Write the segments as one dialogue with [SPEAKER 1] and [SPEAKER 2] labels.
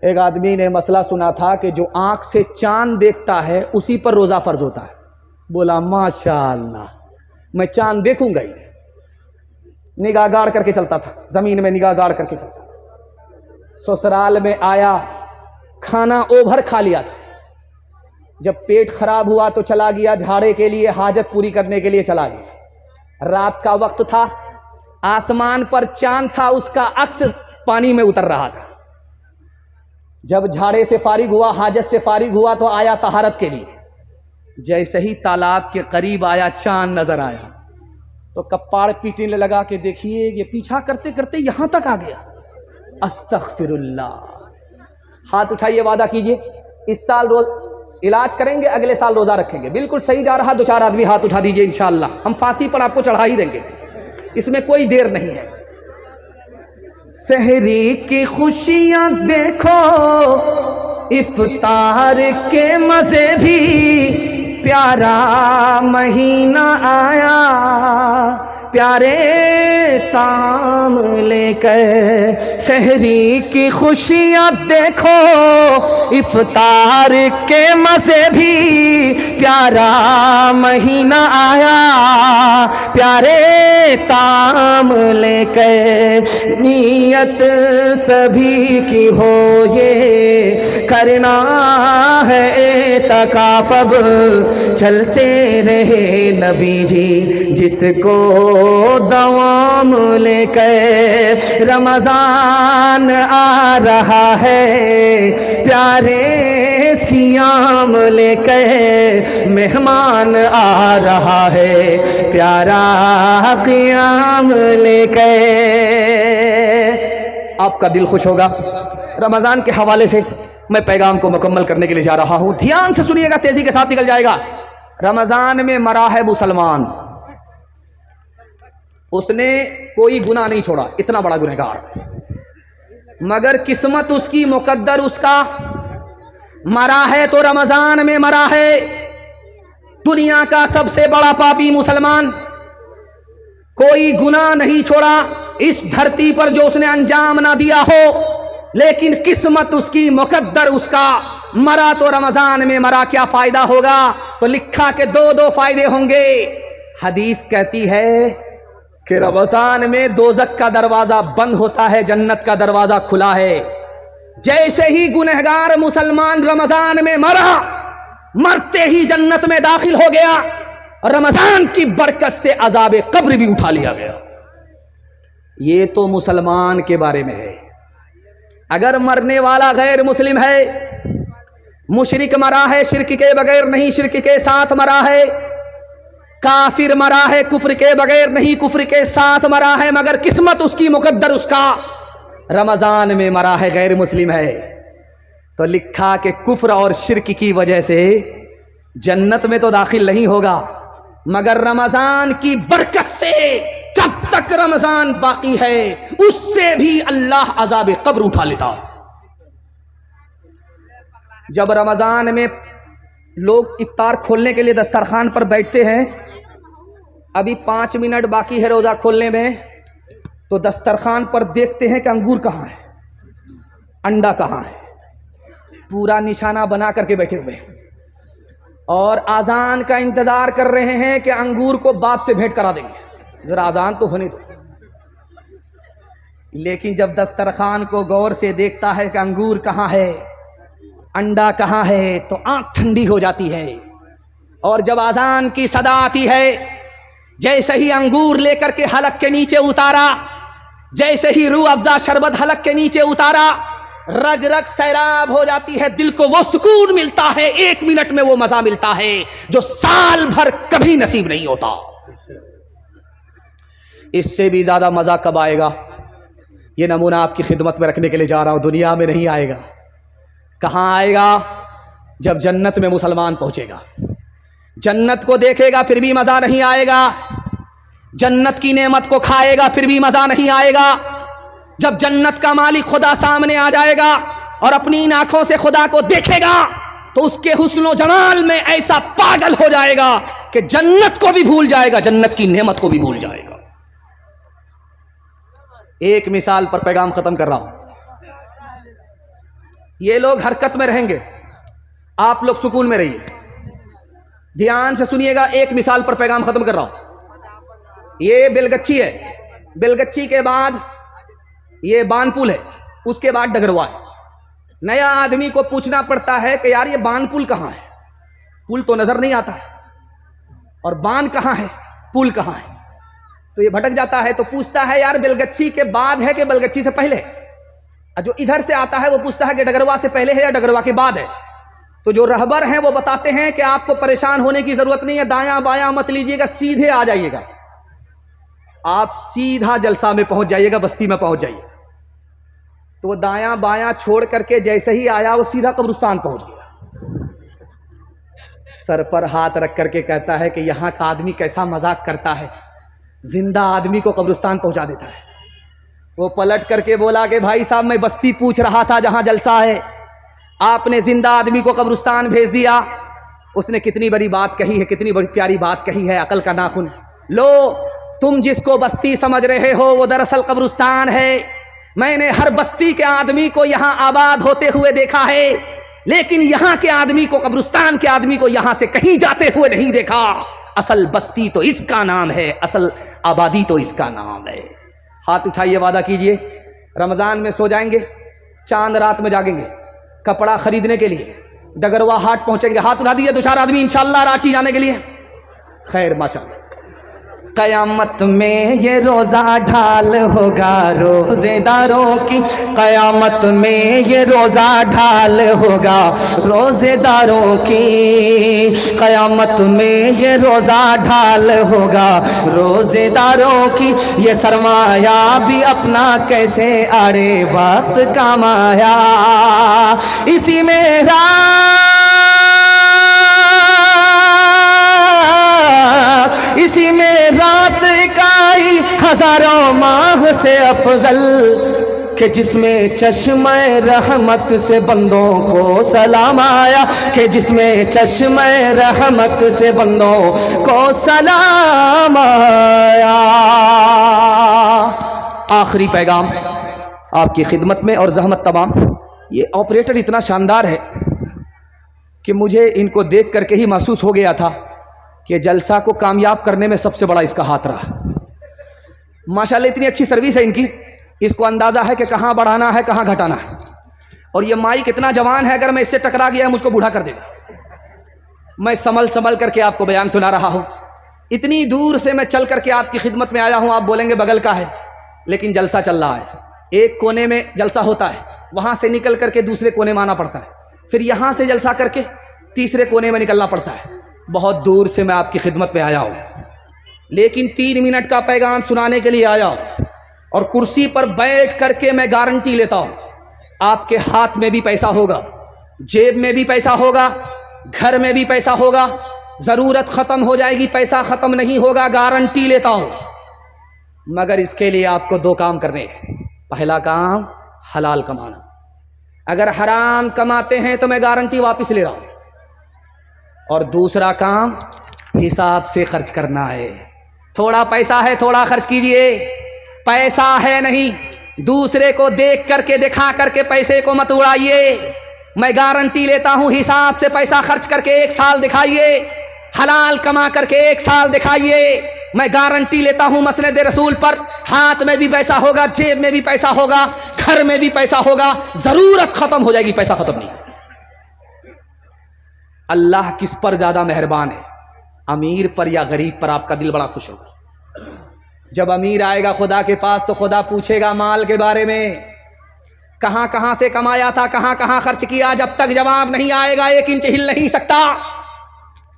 [SPEAKER 1] एक आदमी ने मसला सुना था कि जो आँख से चांद देखता है उसी पर रोज़ा फ़र्ज होता है। बोला माशाअल्लाह, मैं चांद देखूंगा ही नहीं। निगाह गाड़ करके चलता था, ज़मीन में निगाह गाड़ करके चलता था। ससुराल में आया, खाना ओभर खा लिया था। जब पेट खराब हुआ तो चला गया झाड़े के लिए, हाजत पूरी करने के लिए चला गया। रात का वक्त था, आसमान पर चांद था, उसका अक्स पानी में उतर रहा था। जब झाड़े से फारिग हुआ, हाजत से फारिग हुआ तो आया तहारत के लिए। जैसे ही तालाब के करीब आया, चांद नजर आया तो कपाड़ पीटने लगा कि देखिए ये पीछा करते करते यहां तक आ गया। अस्तगफिरुल्लाह। हाथ उठाइए, वादा कीजिए इस साल रोज इलाज करेंगे, अगले साल रोजा रखेंगे। बिल्कुल सही जा रहा, 2-4 आदमी हाथ उठा दीजिए, इंशाअल्लाह हम फांसी पर आपको चढ़ा ही देंगे, इसमें कोई देर नहीं है। सहरी की खुशियां देखो, इफ्तार के मजे भी, प्यारा महीना आया, प्यारे ताम लेकर। सहरी की खुशियां देखो, इफ्तार के मजे भी, प्यारा महीना आया, प्यारे ताम लेकर। नीयत सभी की हो ये करना है एतकाफ़, चलते रहे नबी जी जिसको दवाम लेकर। रमजान आ रहा है, प्यारे सियाम लेकर। मेहमान आ रहा है, प्यारा क़ियाम लेकर। आपका दिल खुश होगा। रमजान के हवाले से मैं पैगाम को मुकम्मल करने के लिए जा रहा हूं, ध्यान से सुनिएगा, तेजी के साथ निकल जाएगा। रमजान में मरा है मुसलमान, उसने कोई गुनाह नहीं छोड़ा, इतना बड़ा गुनहगार, मगर किस्मत उसकी, मुकद्दर उसका। मरा है तो रमजान में मरा है। दुनिया का सबसे बड़ा पापी मुसलमान, कोई गुनाह नहीं छोड़ा इस धरती पर जो उसने अंजाम ना दिया हो, लेकिन किस्मत उसकी, मुकद्दर उसका। मरा तो रमजान में मरा, क्या फायदा होगा? तो लिखा के 2 फायदे होंगे। हदीस कहती है कि रमजान में दोज़ख का दरवाजा बंद होता है, जन्नत का दरवाजा खुला है। जैसे ही गुनहगार मुसलमान रमजान में मरा, मरते ही जन्नत में दाखिल हो गया, रमजान की बरकत से अजाब कब्र भी उठा लिया गया। ये तो मुसलमान के बारे में है। अगर मरने वाला गैर मुस्लिम है, मुशरिक मरा है, शिर्क के बगैर नहीं, शिर्क के साथ मरा है, काफिर मरा है, कुफ्र के बगैर नहीं, कुफ्र के साथ मरा है, मगर किस्मत उसकी, मुकद्दर उसका, रमजान में मरा है, गैर मुस्लिम है, तो लिखा कि कुफ्र और शिर्क की वजह से जन्नत में तो दाखिल नहीं होगा, मगर रमजान की बरकत से जब तक रमजान बाकी है उससे भी अल्लाह अजाब कब्र उठा लेता। जब रमजान में लोग इफ्तार खोलने के लिए दस्तरखान पर बैठते हैं, अभी 5 मिनट बाकी है रोजा खोलने में, तो दस्तरखान पर देखते हैं कि अंगूर कहाँ है, अंडा कहाँ है, पूरा निशाना बना करके बैठे हुए हैं और आज़ान का इंतज़ार कर रहे हैं कि अंगूर को बाप से भेंट करा देंगे, ज़रा आज़ान तो होने दो। लेकिन जब दस्तरखान को गौर से देखता है कि अंगूर कहाँ है, अंडा कहाँ है, तो आँख ठंडी हो जाती है। और जब आज़ान की सदा आती है, जैसे ही अंगूर लेकर के हलक के नीचे उतारा, जैसे ही रूह अफ़ज़ा शरबत हलक के नीचे उतारा, रग रग सैराब हो जाती है, दिल को वो सुकून मिलता है, 1 मिनट में वो मजा मिलता है जो साल भर कभी नसीब नहीं होता। इससे भी ज्यादा मजा कब आएगा? ये नमूना आपकी खिदमत में रखने के लिए जा रहा हूं, दुनिया में नहीं आएगा। कहां आएगा? जब जन्नत में मुसलमान पहुंचेगा, जन्नत को देखेगा फिर भी मजा नहीं आएगा, जन्नत की नेमत को खाएगा फिर भी मजा नहीं आएगा। जब जन्नत का मालिक खुदा सामने आ जाएगा और अपनी इन आंखों से खुदा को देखेगा, तो उसके हुस्न जमाल में ऐसा पागल हो जाएगा कि जन्नत को भी भूल जाएगा, जन्नत की नेमत को भी भूल जाएगा। एक मिसाल पर पैगाम खत्म कर रहा हूं। ये लोग हरकत में रहेंगे, आप लोग सुकून में रहिए। ध्यान से सुनिएगा, एक मिसाल पर पैगाम खत्म कर रहा हूं। ये बेलगच्छी है, बेलगच्छी के बाद ये बानपुल है, उसके बाद डगरवा है। नया आदमी को पूछना पड़ता है कि यार ये बानपुल कहाँ है, पुल तो नजर नहीं आता है, और बान कहाँ है, पुल कहाँ है। तो ये भटक जाता है, तो पूछता है यार बेलगच्छी के बाद है कि बेलगच्छी से पहले। जो इधर से आता है वो पूछता है कि डगरवा से पहले है या डगरवा के बाद है। तो जो रहबर हैं वो बताते हैं कि आपको परेशान होने की जरूरत नहीं है, दायां बायां मत लीजिएगा, सीधे आ जाइएगा, आप सीधा जलसा में पहुंच जाइएगा, बस्ती में पहुंच जाइएगा। तो वो दायां बायां छोड़ करके जैसे ही आया वो सीधा कब्रिस्तान पहुंच गया। सर पर हाथ रख करके कहता है कि यहां का आदमी कैसा मजाक करता है, जिंदा आदमी को कब्रिस्तान पहुंचा देता है। वो पलट करके बोला कि भाई साहब मैं बस्ती पूछ रहा था जहां जलसा है, आपने जिंदा आदमी को कब्रिस्तान भेज दिया। उसने कितनी बड़ी बात कही है, कितनी बड़ी प्यारी बात कही है, अकल का नाखून। लो, तुम जिसको बस्ती समझ रहे हो वो दरअसल कब्रिस्तान है। मैंने हर बस्ती के आदमी को यहाँ आबाद होते हुए देखा है, लेकिन यहाँ के आदमी को, कब्रिस्तान के आदमी को यहाँ से कहीं जाते हुए नहीं देखा। असल बस्ती तो इसका नाम है, असल आबादी तो इसका नाम है। हाथ उठाइए, वादा कीजिए रमजान में सो जाएंगे, चांद रात में जागेंगे, कपड़ा खरीदने के लिए डगरवा हाट पहुंचेंगे। हाथ उठा दीजिए 2-4 आदमी इंशाल्लाह रांची जाने के लिए। खैर माशाअल्लाह। कयामत में ये रोज़ा ढाल होगा रोज़ेदारों की, कयामत में ये रोज़ा ढाल होगा रोज़ेदारों की, कयामत में ये रोज़ा ढाल होगा रोज़ेदारों की। ये सरमाया भी अपना कैसे आड़े वक्त कमाया, इसी में इसी में रात इकाई हजारों माह से अफजल, कि जिसमें चश्मे रहमत से बंदों को सलाम आया, कि जिसमें चश्मे रहमत से बंदों को सलाम आया। आखिरी पैगाम आपकी खिदमत में और जहमत तमाम। ये ऑपरेटर इतना शानदार है कि मुझे इनको देख करके ही महसूस हो गया था कि जलसा को कामयाब करने में सबसे बड़ा इसका हाथ रहा। माशाल्लाह इतनी अच्छी सर्विस है इनकी, इसको अंदाज़ा है कि कहाँ बढ़ाना है कहाँ घटाना है। और ये माइक इतना जवान है, अगर मैं इससे टकरा गया मुझको बूढ़ा कर देगा। मैं संभल करके आपको बयान सुना रहा हूँ। इतनी दूर से मैं चल करके आपकी खिदमत में आया हूँ। आप बोलेंगे बगल का है, लेकिन जलसा चल रहा है। एक कोने में जलसा होता है, वहाँ से निकल करके दूसरे कोने में आना पड़ता है, फिर यहाँ से जलसा करके तीसरे कोने में निकलना पड़ता है। बहुत दूर से मैं आपकी खिदमत में आया हूँ, लेकिन 3 मिनट का पैगाम सुनाने के लिए आया हूँ। और कुर्सी पर बैठ करके मैं गारंटी लेता हूँ, आपके हाथ में भी पैसा होगा, जेब में भी पैसा होगा, घर में भी पैसा होगा। ज़रूरत ख़त्म हो जाएगी, पैसा ख़त्म नहीं होगा, गारंटी लेता हूँ। मगर इसके लिए आपको 2 काम करने हैं। पहला काम हलाल कमाना। अगर हराम कमाते हैं तो मैं गारंटी वापस ले रहा हूँ। और दूसरा काम हिसाब से खर्च करना है। थोड़ा पैसा है, थोड़ा खर्च कीजिए। पैसा है नहीं, दूसरे को देख करके, दिखा करके पैसे को मत उड़ाइए। मैं गारंटी लेता हूं, हिसाब से पैसा खर्च करके 1 साल दिखाइए, हलाल कमा करके 1 साल दिखाइए। मैं गारंटी लेता हूं मसनद रसूल पर, हाथ में भी पैसा होगा, जेब में भी पैसा होगा, घर में भी पैसा होगा। जरूरत खत्म हो जाएगी, पैसा खत्म नहीं। अल्लाह किस पर ज्यादा मेहरबान है, अमीर पर या गरीब पर? आपका दिल बड़ा खुश होगा। जब अमीर आएगा खुदा के पास तो खुदा पूछेगा माल के बारे में, कहां कहां से कमाया था, कहां कहां खर्च किया। जब तक जवाब नहीं आएगा 1 इंच हिल नहीं सकता।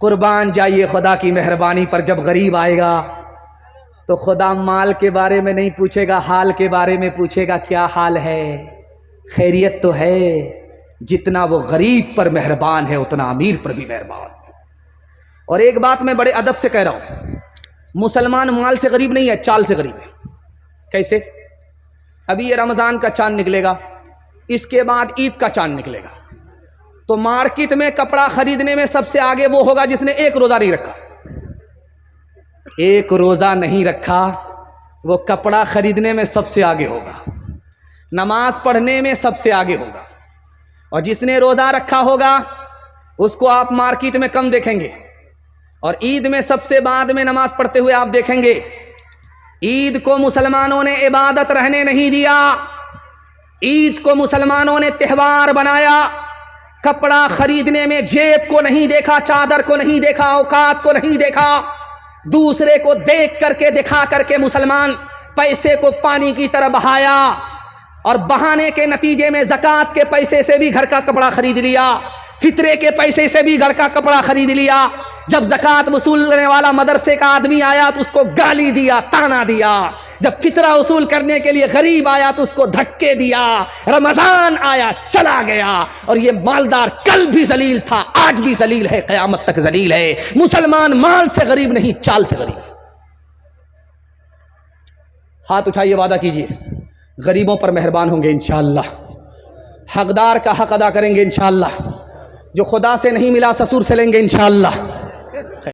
[SPEAKER 1] कुर्बान जाइए खुदा की मेहरबानी पर। जब गरीब आएगा तो खुदा माल के बारे में नहीं पूछेगा, हाल के बारे में पूछेगा, क्या हाल है, खैरियत तो है। जितना वो गरीब पर मेहरबान है उतना अमीर पर भी मेहरबान है। और एक बात मैं बड़े अदब से कह रहा हूं, मुसलमान माल से गरीब नहीं है, चाल से गरीब है। कैसे? अभी ये रमज़ान का चांद निकलेगा, इसके बाद ईद का चांद निकलेगा, तो मार्केट में कपड़ा खरीदने में सबसे आगे वो होगा जिसने 1 रोज़ा नहीं रखा। 1 रोज़ा नहीं रखा वो कपड़ा खरीदने में सबसे आगे होगा, नमाज पढ़ने में सबसे आगे होगा। और जिसने रोज़ा रखा होगा उसको आप मार्केट में कम देखेंगे, और ईद में सबसे बाद में नमाज पढ़ते हुए आप देखेंगे। ईद को मुसलमानों ने इबादत रहने नहीं दिया, ईद को मुसलमानों ने त्यौहार बनाया। कपड़ा खरीदने में जेब को नहीं देखा, चादर को नहीं देखा, औकात को नहीं देखा, दूसरे को देख करके दिखा करके मुसलमान पैसे को पानी की तरह बहाया, और बहाने के नतीजे में ज़कात के पैसे से भी घर का कपड़ा खरीद लिया, फितरे के पैसे से भी घर का कपड़ा खरीद लिया। जब ज़कात वसूलने वाला मदरसे का आदमी आया तो उसको गाली दिया, ताना दिया। जब फितरा वसूल करने के लिए गरीब आया तो उसको धक्के दिया। रमज़ान आया, चला गया, और ये मालदार कल भी जलील था, आज भी जलील है, क़यामत तक जलील है। मुसलमान माल से गरीब नहीं, चाल से गरीब। हाथ उठाइए, वादा कीजिए गरीबों पर मेहरबान होंगे इंशाअल्लाह, हकदार का हक अदा करेंगे इंशाअल्लाह, जो खुदा से नहीं मिला ससुर से लेंगे इंशाअल्लाह।